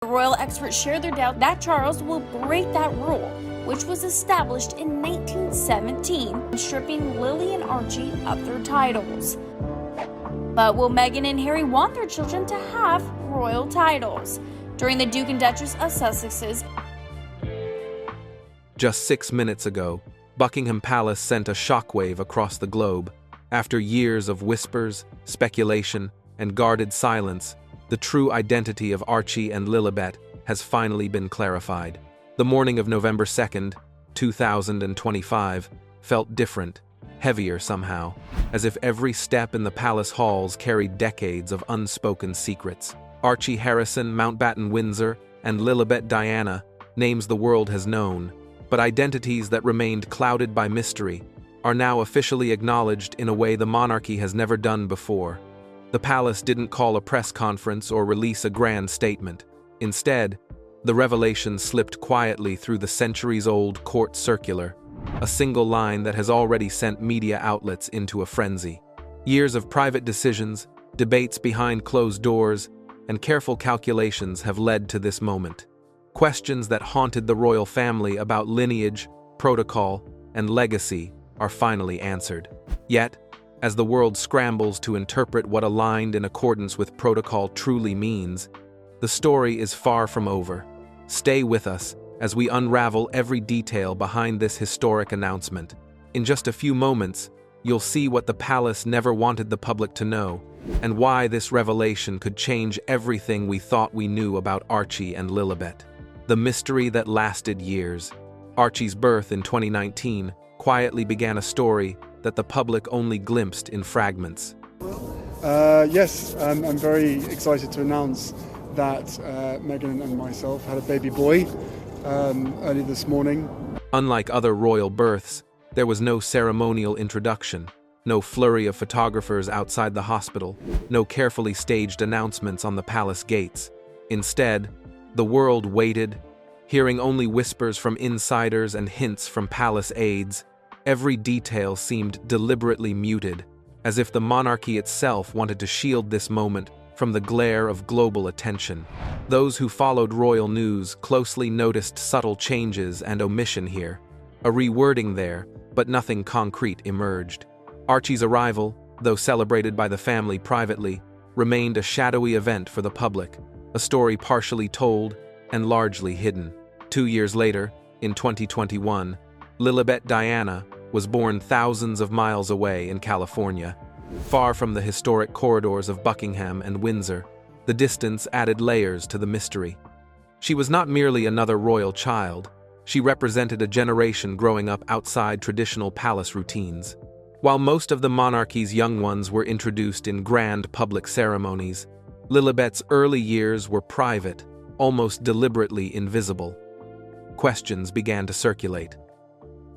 The royal experts share their doubt that Charles will break that rule, which was established in 1917, stripping Lily and Archie of their titles. But will Meghan and Harry want their children to have royal titles? During the Duke and Duchess of Sussex's Just 6 minutes ago, Buckingham Palace sent a shockwave across the globe. After years of whispers, speculation, and guarded silence, the true identity of Archie and Lilibet has finally been clarified. The morning of November 2nd, 2025, felt different, heavier somehow, as if every step in the palace halls carried decades of unspoken secrets. Archie Harrison, Mountbatten-Windsor, and Lilibet Diana, names the world has known, but identities that remained clouded by mystery are now officially acknowledged in a way the monarchy has never done before. The palace didn't call a press conference or release a grand statement. Instead, the revelation slipped quietly through the centuries-old court circular, a single line that has already sent media outlets into a frenzy. Years of private decisions, debates behind closed doors, and careful calculations have led to this moment. Questions that haunted the royal family about lineage, protocol, and legacy are finally answered. Yet, as the world scrambles to interpret what aligned in accordance with protocol truly means, the story is far from over. Stay with us as we unravel every detail behind this historic announcement. In just a few moments, you'll see what the palace never wanted the public to know, and why this revelation could change everything we thought we knew about Archie and Lilibet. The mystery that lasted years. Archie's birth in 2019 quietly began a story that the public only glimpsed in fragments. Yes, I'm very excited to announce that Meghan and myself had a baby boy early this morning. Unlike other royal births, there was no ceremonial introduction, no flurry of photographers outside the hospital, no carefully staged announcements on the palace gates. Instead, the world waited, hearing only whispers from insiders and hints from palace aides. Every detail seemed deliberately muted, as if the monarchy itself wanted to shield this moment from the glare of global attention. Those who followed royal news closely noticed subtle changes and omission here. A rewording there, but nothing concrete emerged. Archie's arrival, though celebrated by the family privately, remained a shadowy event for the public, a story partially told and largely hidden. 2 years later, in 2021, Lilibet Diana was born thousands of miles away in California. Far from the historic corridors of Buckingham and Windsor, the distance added layers to the mystery. She was not merely another royal child, she represented a generation growing up outside traditional palace routines. While most of the monarchy's young ones were introduced in grand public ceremonies, Lilibet's early years were private, almost deliberately invisible. Questions began to circulate.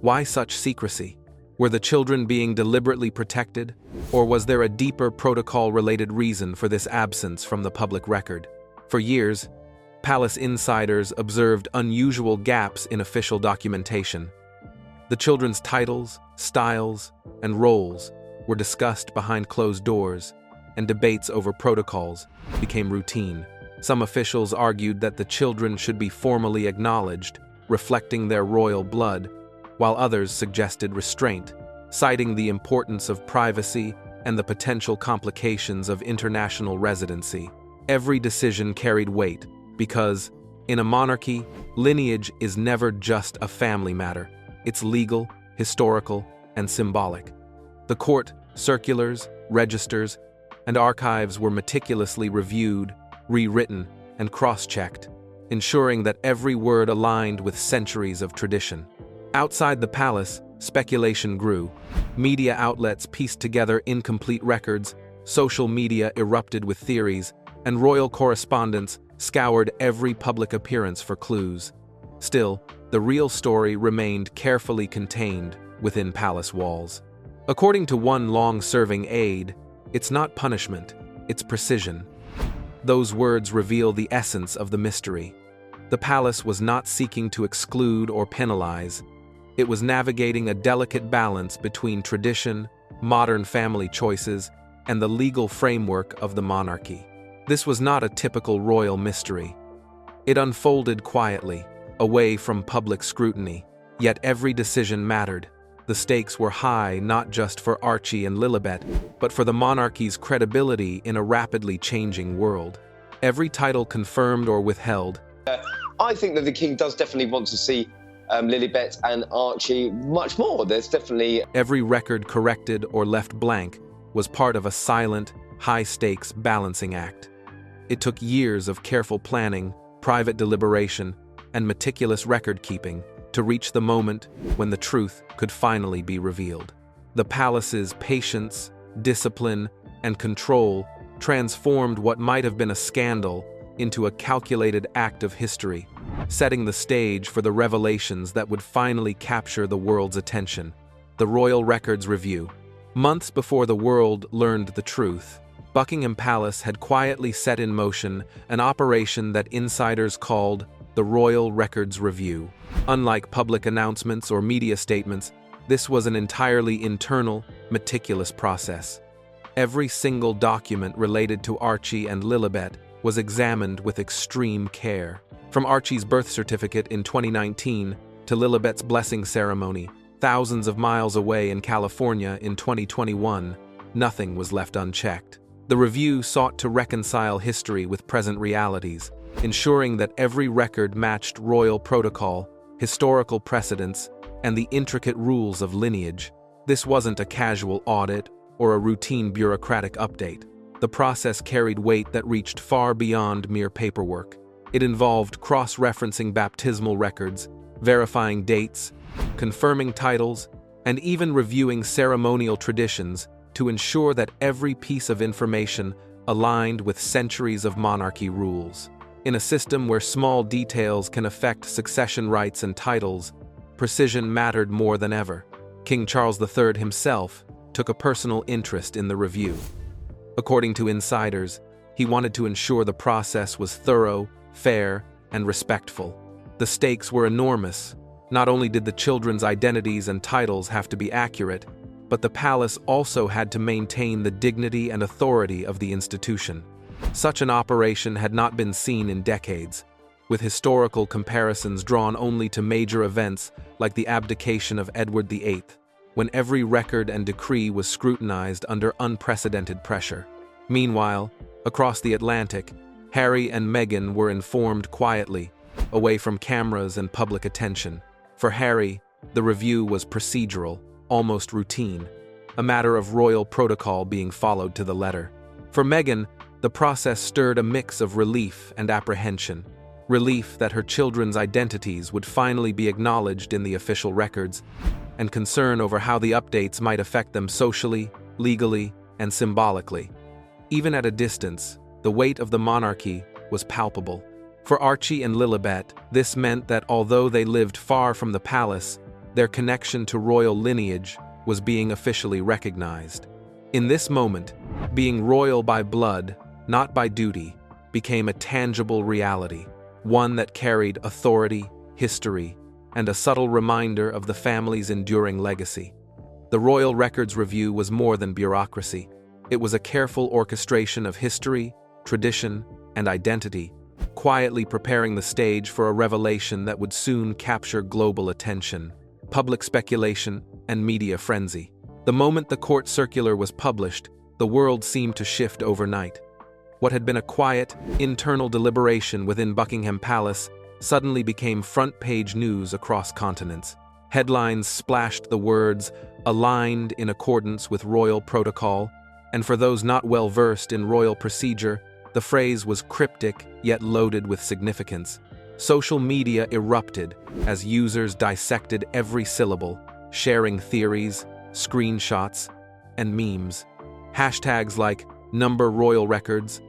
Why such secrecy? Were the children being deliberately protected, or was there a deeper protocol-related reason for this absence from the public record? For years, palace insiders observed unusual gaps in official documentation. The children's titles, styles, and roles were discussed behind closed doors, and debates over protocols became routine. Some officials argued that the children should be formally acknowledged, reflecting their royal blood, while others suggested restraint, citing the importance of privacy and the potential complications of international residency. Every decision carried weight because, in a monarchy, lineage is never just a family matter. It's legal, historical, and symbolic. The court, circulars, registers, and archives were meticulously reviewed, rewritten, and cross-checked, ensuring that every word aligned with centuries of tradition. Outside the palace, speculation grew. Media outlets pieced together incomplete records, social media erupted with theories, and royal correspondents scoured every public appearance for clues. Still, the real story remained carefully contained within palace walls. According to one long-serving aide, it's not punishment, it's precision. Those words reveal the essence of the mystery. The palace was not seeking to exclude or penalize. It was navigating a delicate balance between tradition, modern family choices, and the legal framework of the monarchy. This was not a typical royal mystery. It unfolded quietly, away from public scrutiny, yet every decision mattered. The stakes were high not just for Archie and Lilibet, but for the monarchy's credibility in a rapidly changing world. Every title confirmed or withheld. I think that the king does definitely want to see Lilibet and Archie much more. There's definitely... Every record corrected or left blank was part of a silent, high-stakes balancing act. It took years of careful planning, private deliberation, and meticulous record-keeping to reach the moment when the truth could finally be revealed. The palace's patience, discipline, and control transformed what might have been a scandal into a calculated act of history, setting the stage for the revelations that would finally capture the world's attention. The Royal Records Review. Months before the world learned the truth, Buckingham Palace had quietly set in motion an operation that insiders called the Royal Records Review. Unlike public announcements or media statements, this was an entirely internal, meticulous process. Every single document related to Archie and Lilibet was examined with extreme care. From Archie's birth certificate in 2019 to Lilibet's blessing ceremony, thousands of miles away in California in 2021, nothing was left unchecked. The review sought to reconcile history with present realities, ensuring that every record matched royal protocol, historical precedents, and the intricate rules of lineage. This wasn't a casual audit or a routine bureaucratic update. The process carried weight that reached far beyond mere paperwork. It involved cross-referencing baptismal records, verifying dates, confirming titles, and even reviewing ceremonial traditions to ensure that every piece of information aligned with centuries of monarchy rules. In a system where small details can affect succession rights and titles, precision mattered more than ever. King Charles III himself took a personal interest in the review. According to insiders, he wanted to ensure the process was thorough, fair, and respectful. The stakes were enormous. Not only did the children's identities and titles have to be accurate, but the palace also had to maintain the dignity and authority of the institution. Such an operation had not been seen in decades, with historical comparisons drawn only to major events like the abdication of Edward VIII, when every record and decree was scrutinized under unprecedented pressure. Meanwhile, across the Atlantic, Harry and Meghan were informed quietly, away from cameras and public attention. For Harry, the review was procedural, almost routine, a matter of royal protocol being followed to the letter. For Meghan, the process stirred a mix of relief and apprehension. Relief that her children's identities would finally be acknowledged in the official records, and concern over how the updates might affect them socially, legally, and symbolically. Even at a distance, the weight of the monarchy was palpable. For Archie and Lilibet, this meant that although they lived far from the palace, their connection to royal lineage was being officially recognized. In this moment, being royal by blood, not by duty, became a tangible reality, one that carried authority, history, and a subtle reminder of the family's enduring legacy. The Royal Records Review was more than bureaucracy. It was a careful orchestration of history, tradition, and identity, quietly preparing the stage for a revelation that would soon capture global attention, public speculation, and media frenzy. The moment the court circular was published, the world seemed to shift overnight. What had been a quiet, internal deliberation within Buckingham Palace suddenly became front-page news across continents. Headlines splashed the words, "aligned in accordance with royal protocol," and for those not well-versed in royal procedure, the phrase was cryptic yet loaded with significance. Social media erupted as users dissected every syllable, sharing theories, screenshots, and memes. Hashtags like #RoyalRecords,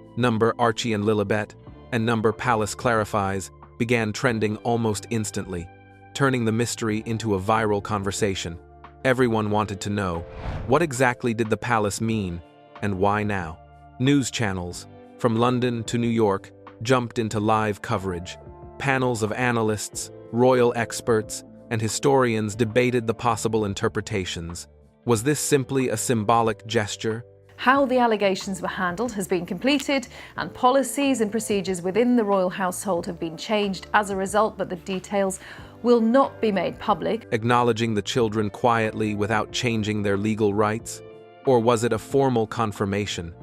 #Archie and Lilibet, and #Palace clarifies began trending almost instantly, turning the mystery into a viral conversation. Everyone wanted to know, what exactly did the palace mean, and why now? News channels, from London to New York, jumped into live coverage. Panels of analysts, royal experts, and historians debated the possible interpretations. Was this simply a symbolic gesture, How the allegations were handled has been completed, and policies and procedures within the royal household have been changed as a result, but the details will not be made public. Acknowledging the children quietly without changing their legal rights? Or was it a formal confirmation?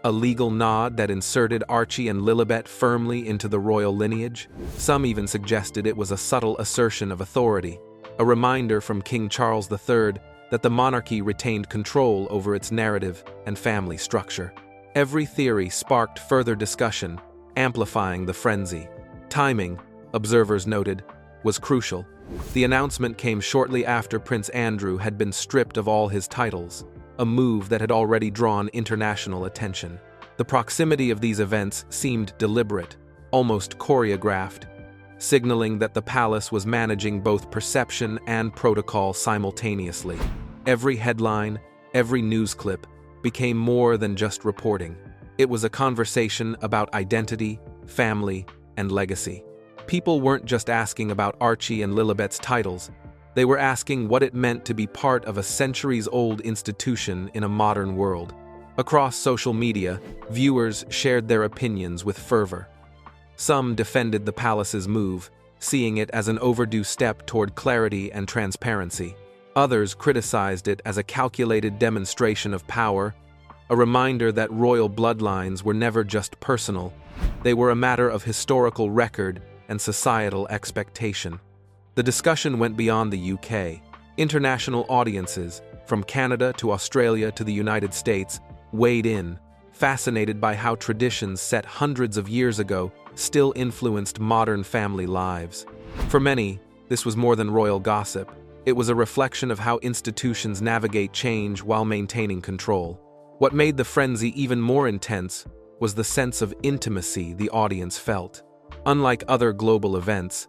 A legal nod that inserted Archie and Lilibet firmly into the royal lineage? Some even suggested it was a subtle assertion of authority, a reminder from King Charles III that the monarchy retained control over its narrative and family structure. Every theory sparked further discussion, amplifying the frenzy. Timing, observers noted, was crucial. The announcement came shortly after Prince Andrew had been stripped of all his titles, a move that had already drawn international attention. The proximity of these events seemed deliberate, almost choreographed, signaling that the palace was managing both perception and protocol simultaneously. Every headline, every news clip, became more than just reporting. It was a conversation about identity, family, and legacy. People weren't just asking about Archie and Lilibet's titles. They were asking what it meant to be part of a centuries-old institution in a modern world. Across social media, viewers shared their opinions with fervor. Some defended the palace's move, seeing it as an overdue step toward clarity and transparency. Others criticized it as a calculated demonstration of power, a reminder that royal bloodlines were never just personal. They were a matter of historical record and societal expectation. The discussion went beyond the UK. International audiences, from Canada to Australia to the United States, weighed in, fascinated by how traditions set hundreds of years ago still influenced modern family lives. For many, this was more than royal gossip. It was a reflection of how institutions navigate change while maintaining control. What made the frenzy even more intense was the sense of intimacy the audience felt. Unlike other global events,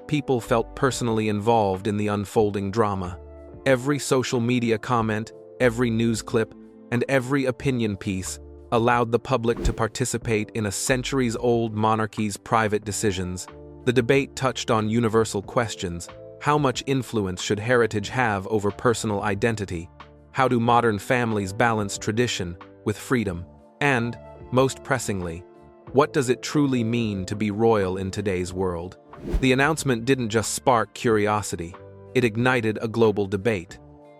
people felt personally involved in the unfolding drama. Every social media comment, every news clip, and every opinion piece allowed the public to participate in a centuries-old monarchy's private decisions. The debate touched on universal questions. How much influence should heritage have over personal identity? How do modern families balance tradition with freedom? And, most pressingly, what does it truly mean to be royal in today's world? The announcement didn't just spark curiosity, it ignited a global debate.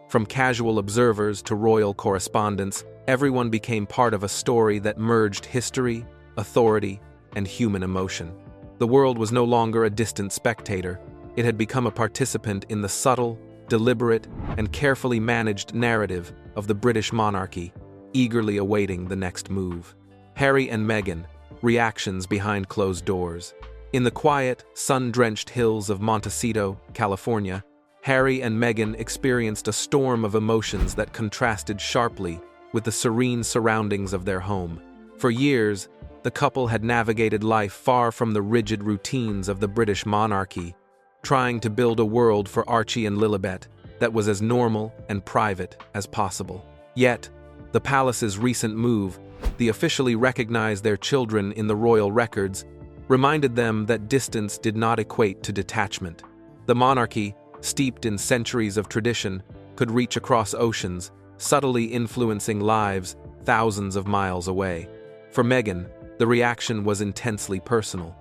From casual observers to royal correspondents, everyone became part of a story that merged history, authority, and human emotion. The world was no longer a distant spectator. It had become a participant in the subtle, deliberate, and carefully managed narrative of the British monarchy, eagerly awaiting the next move. Harry and Meghan, reactions behind closed doors. In the quiet, sun-drenched hills of Montecito, California, Harry and Meghan experienced a storm of emotions that contrasted sharply with the serene surroundings of their home. For years, the couple had navigated life far from the rigid routines of the British monarchy, trying to build a world for Archie and Lilibet that was as normal and private as possible. Yet, the palace's recent move, the officially recognized their children in the royal records, reminded them that distance did not equate to detachment. The monarchy, steeped in centuries of tradition, could reach across oceans, subtly influencing lives thousands of miles away. For Meghan, the reaction was intensely personal.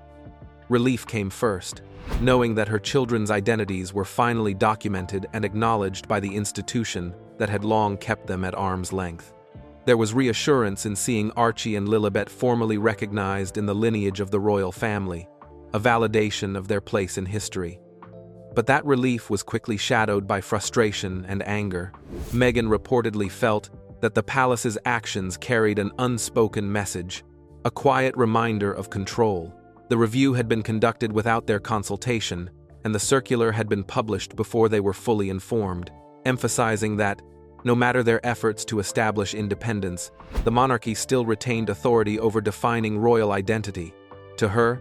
Relief came first, knowing that her children's identities were finally documented and acknowledged by the institution that had long kept them at arm's length. There was reassurance in seeing Archie and Lilibet formally recognized in the lineage of the royal family, a validation of their place in history. But that relief was quickly shadowed by frustration and anger. Meghan reportedly felt that the palace's actions carried an unspoken message, a quiet reminder of control. The review had been conducted without their consultation, and the circular had been published before they were fully informed, emphasizing that, no matter their efforts to establish independence, the monarchy still retained authority over defining royal identity. To her,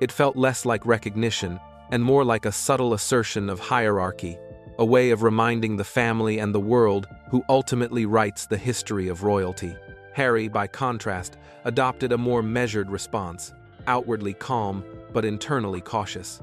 it felt less like recognition and more like a subtle assertion of hierarchy, a way of reminding the family and the world who ultimately writes the history of royalty. Harry, by contrast, adopted a more measured response, outwardly calm but internally cautious.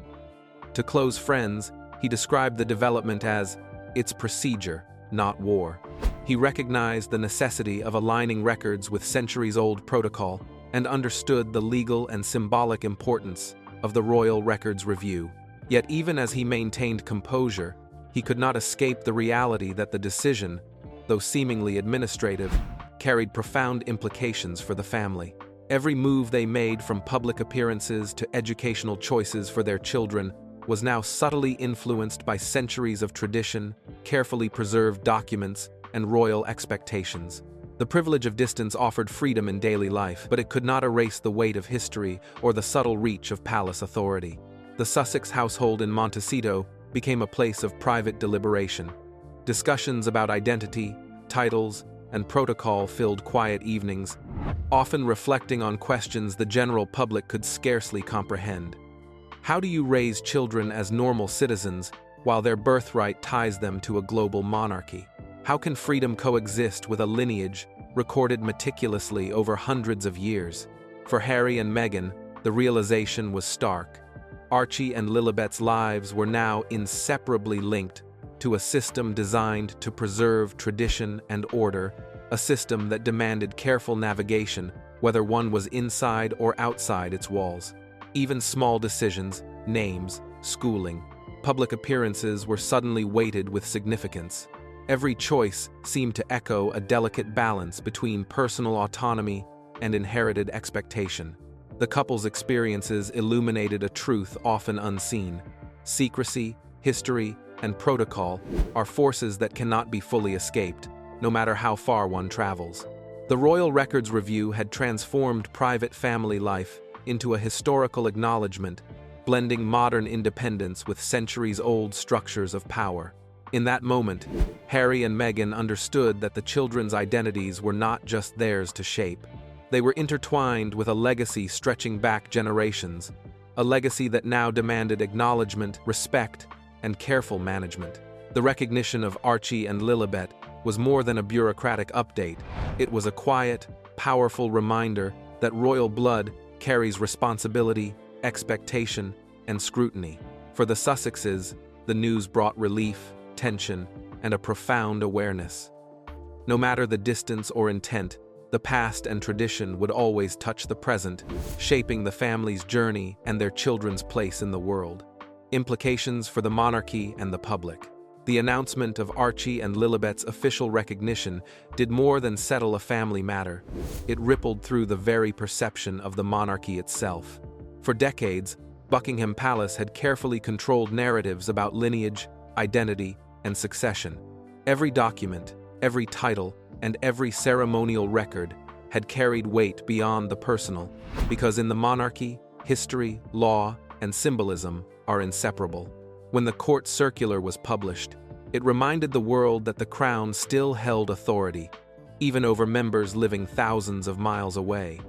To close friends, he described the development as, "It's procedure, not war." He recognized the necessity of aligning records with centuries-old protocol and understood the legal and symbolic importance of the Royal Records Review. Yet even as he maintained composure, he could not escape the reality that the decision, though seemingly administrative, carried profound implications for the family. Every move they made, from public appearances to educational choices for their children, was now subtly influenced by centuries of tradition, carefully preserved documents, and royal expectations. The privilege of distance offered freedom in daily life, but it could not erase the weight of history or the subtle reach of palace authority. The Sussex household in Montecito became a place of private deliberation. Discussions about identity, titles, and protocol filled quiet evenings, often reflecting on questions the general public could scarcely comprehend. How do you raise children as normal citizens while their birthright ties them to a global monarchy? How can freedom coexist with a lineage recorded meticulously over hundreds of years? For Harry and Meghan, the realization was stark. Archie and Lilibet's lives were now inseparably linked to a system designed to preserve tradition and order, a system that demanded careful navigation, whether one was inside or outside its walls. Even small decisions, names, schooling, public appearances were suddenly weighted with significance. Every choice seemed to echo a delicate balance between personal autonomy and inherited expectation. The couple's experiences illuminated a truth often unseen. Secrecy, history, and protocol are forces that cannot be fully escaped, no matter how far one travels. The Royal Records Review had transformed private family life into a historical acknowledgement, blending modern independence with centuries-old structures of power. In that moment, Harry and Meghan understood that the children's identities were not just theirs to shape. They were intertwined with a legacy stretching back generations, a legacy that now demanded acknowledgement, respect, and careful management. The recognition of Archie and Lilibet was more than a bureaucratic update. It was a quiet, powerful reminder that royal blood carries responsibility, expectation, and scrutiny. For the Sussexes, the news brought relief, tension, and a profound awareness. No matter the distance or intent, the past and tradition would always touch the present, shaping the family's journey and their children's place in the world. Implications for the monarchy and the public. The announcement of Archie and Lilibet's official recognition did more than settle a family matter. It rippled through the very perception of the monarchy itself. For decades, Buckingham Palace had carefully controlled narratives about lineage, identity, and succession. Every document, every title, and every ceremonial record had carried weight beyond the personal, because in the monarchy, history, law, and symbolism are inseparable. When the court circular was published, it reminded the world that the crown still held authority, even over members living thousands of miles away.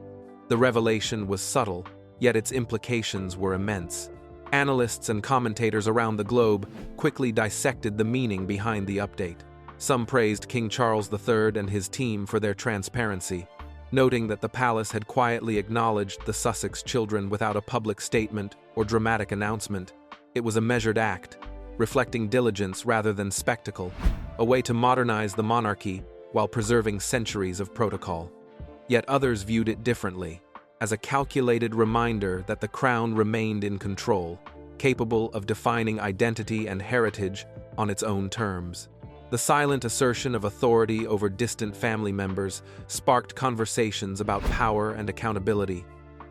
The revelation was subtle, yet its implications were immense. Analysts and commentators around the globe quickly dissected the meaning behind the update. Some praised King Charles III and his team for their transparency, noting that the palace had quietly acknowledged the Sussex children without a public statement or dramatic announcement. It was a measured act, reflecting diligence rather than spectacle, a way to modernize the monarchy while preserving centuries of protocol. Yet others viewed it differently, as a calculated reminder that the crown remained in control, capable of defining identity and heritage on its own terms. The silent assertion of authority over distant family members sparked conversations about power and accountability,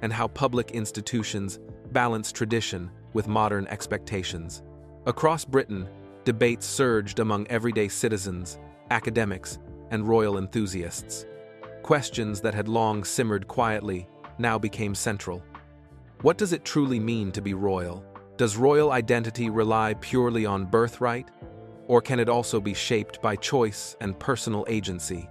and how public institutions balance tradition with modern expectations. Across Britain, debates surged among everyday citizens, academics, and royal enthusiasts. Questions that had long simmered quietly now became central. What does it truly mean to be royal? Does royal identity rely purely on birthright? Or can it also be shaped by choice and personal agency?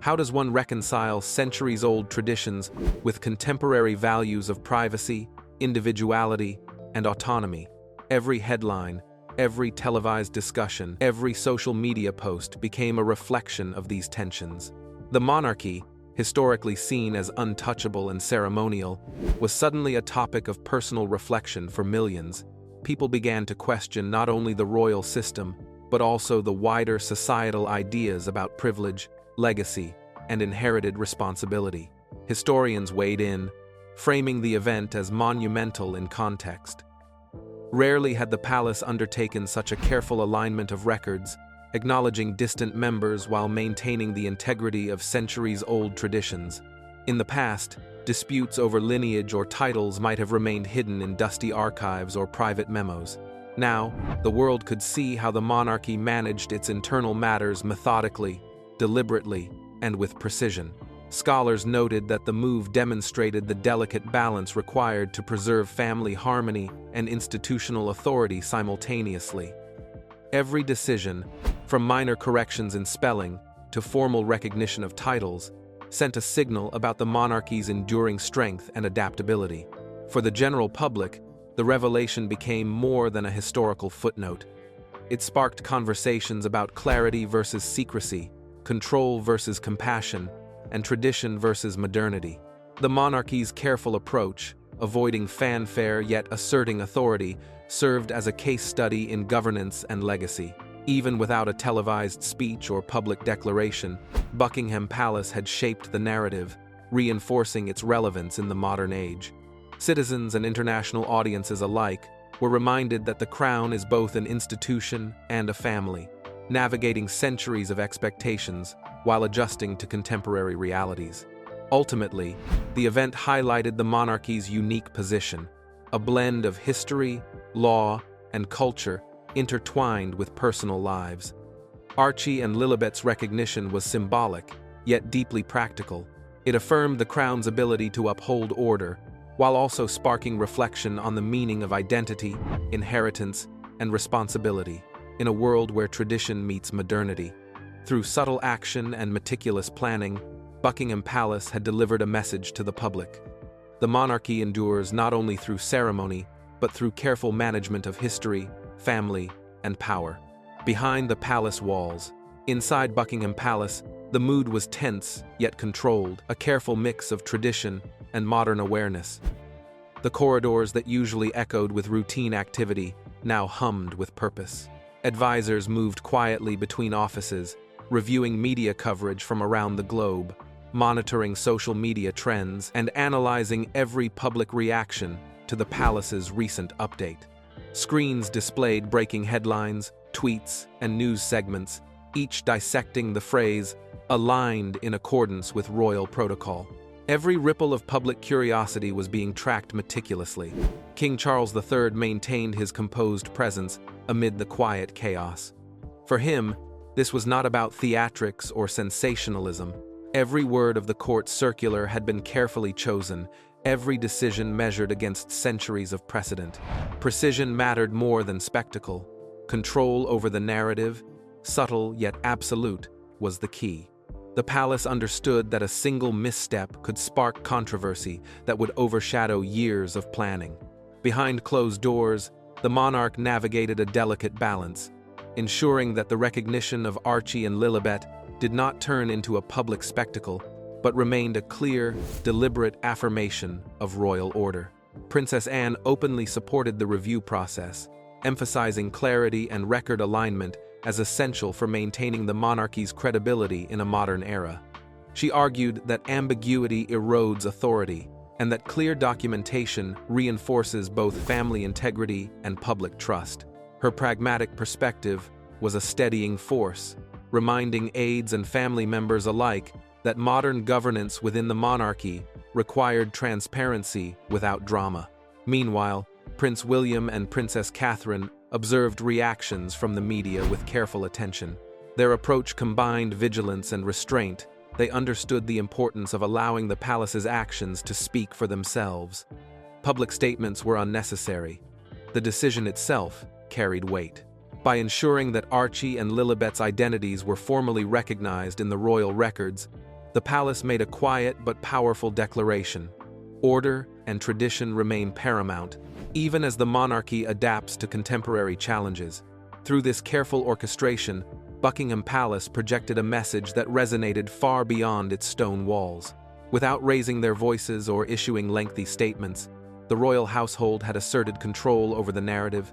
How does one reconcile centuries-old traditions with contemporary values of privacy, individuality, and autonomy? Every headline, every televised discussion, every social media post became a reflection of these tensions. The monarchy, historically seen as untouchable and ceremonial, was suddenly a topic of personal reflection for millions. People began to question not only the royal system, but also the wider societal ideas about privilege, legacy, and inherited responsibility. Historians weighed in, framing the event as monumental in context. Rarely had the palace undertaken such a careful alignment of records, acknowledging distant members while maintaining the integrity of centuries-old traditions. In the past, disputes over lineage or titles might have remained hidden in dusty archives or private memos. Now, the world could see how the monarchy managed its internal matters methodically, deliberately, and with precision. Scholars noted that the move demonstrated the delicate balance required to preserve family harmony and institutional authority simultaneously. Every decision, from minor corrections in spelling to formal recognition of titles, sent a signal about the monarchy's enduring strength and adaptability. For the general public, the revelation became more than a historical footnote. It sparked conversations about clarity versus secrecy, control versus compassion, and tradition versus modernity. The monarchy's careful approach, avoiding fanfare yet asserting authority, served as a case study in governance and legacy. Even without a televised speech or public declaration, Buckingham Palace had shaped the narrative, reinforcing its relevance in the modern age. Citizens and international audiences alike were reminded that the crown is both an institution and a family, navigating centuries of expectations while adjusting to contemporary realities. Ultimately, the event highlighted the monarchy's unique position, a blend of history, law, and culture intertwined with personal lives. Archie and Lilibet's recognition was symbolic, yet deeply practical. It affirmed the crown's ability to uphold order, while also sparking reflection on the meaning of identity, inheritance, and responsibility in a world where tradition meets modernity. Through subtle action and meticulous planning, Buckingham Palace had delivered a message to the public. The monarchy endures not only through ceremony, but through careful management of history, family, and power. Behind the palace walls, inside Buckingham Palace, the mood was tense yet controlled, a careful mix of tradition and modern awareness. The corridors that usually echoed with routine activity now hummed with purpose. Advisors moved quietly between offices, reviewing media coverage from around the globe, monitoring social media trends, and analyzing every public reaction to the palace's recent update. Screens displayed breaking headlines, tweets, and news segments, each dissecting the phrase, aligned in accordance with royal protocol. Every ripple of public curiosity was being tracked meticulously. King Charles III maintained his composed presence amid the quiet chaos. For him, this was not about theatrics or sensationalism. Every word of the court circular had been carefully chosen, every decision measured against centuries of precedent. Precision mattered more than spectacle. Control over the narrative, subtle yet absolute, was the key. The palace understood that a single misstep could spark controversy that would overshadow years of planning. Behind closed doors, the monarch navigated a delicate balance, ensuring that the recognition of Archie and Lilibet did not turn into a public spectacle, but remained a clear, deliberate affirmation of royal order. Princess Anne openly supported the review process, emphasizing clarity and record alignment as essential for maintaining the monarchy's credibility in a modern era. She argued that ambiguity erodes authority, and that clear documentation reinforces both family integrity and public trust. Her pragmatic perspective was a steadying force, reminding aides and family members alike that modern governance within the monarchy required transparency without drama. Meanwhile, Prince William and Princess Catherine observed reactions from the media with careful attention. Their approach combined vigilance and restraint. They understood the importance of allowing the palace's actions to speak for themselves. Public statements were unnecessary. The decision itself carried weight. By ensuring that Archie and Lilibet's identities were formally recognized in the royal records, the palace made a quiet but powerful declaration. Order and tradition remain paramount, even as the monarchy adapts to contemporary challenges. Through this careful orchestration, Buckingham Palace projected a message that resonated far beyond its stone walls. Without raising their voices or issuing lengthy statements, the royal household had asserted control over the narrative,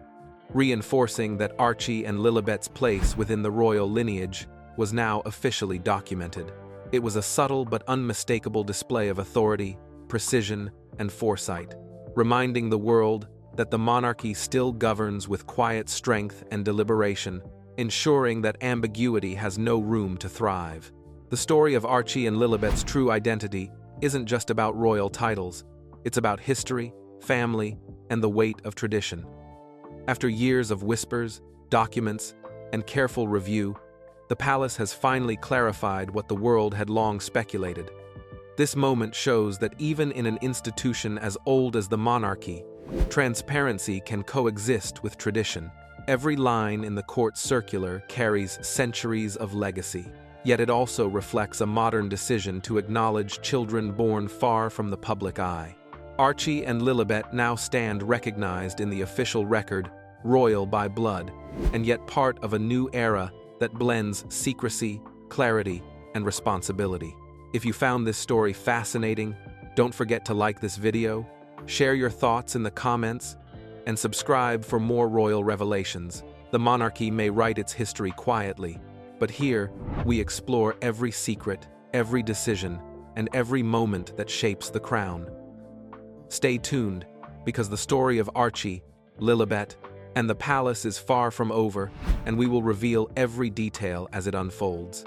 reinforcing that Archie and Lilibet's place within the royal lineage was now officially documented. It was a subtle but unmistakable display of authority, precision, and foresight, reminding the world that the monarchy still governs with quiet strength and deliberation, ensuring that ambiguity has no room to thrive. The story of Archie and Lilibet's true identity isn't just about royal titles, it's about history, family, and the weight of tradition. After years of whispers, documents, and careful review, the palace has finally clarified what the world had long speculated. This moment shows that even in an institution as old as the monarchy, transparency can coexist with tradition. Every line in the court circular carries centuries of legacy, yet it also reflects a modern decision to acknowledge children born far from the public eye. Archie and Lilibet now stand recognized in the official record, royal by blood, and yet part of a new era that blends secrecy, clarity, and responsibility. If you found this story fascinating, don't forget to like this video, share your thoughts in the comments, and subscribe for more royal revelations. The monarchy may write its history quietly, but here we explore every secret, every decision, and every moment that shapes the crown. Stay tuned, because the story of Archie, Lilibet, and the palace is far from over, and we will reveal every detail as it unfolds.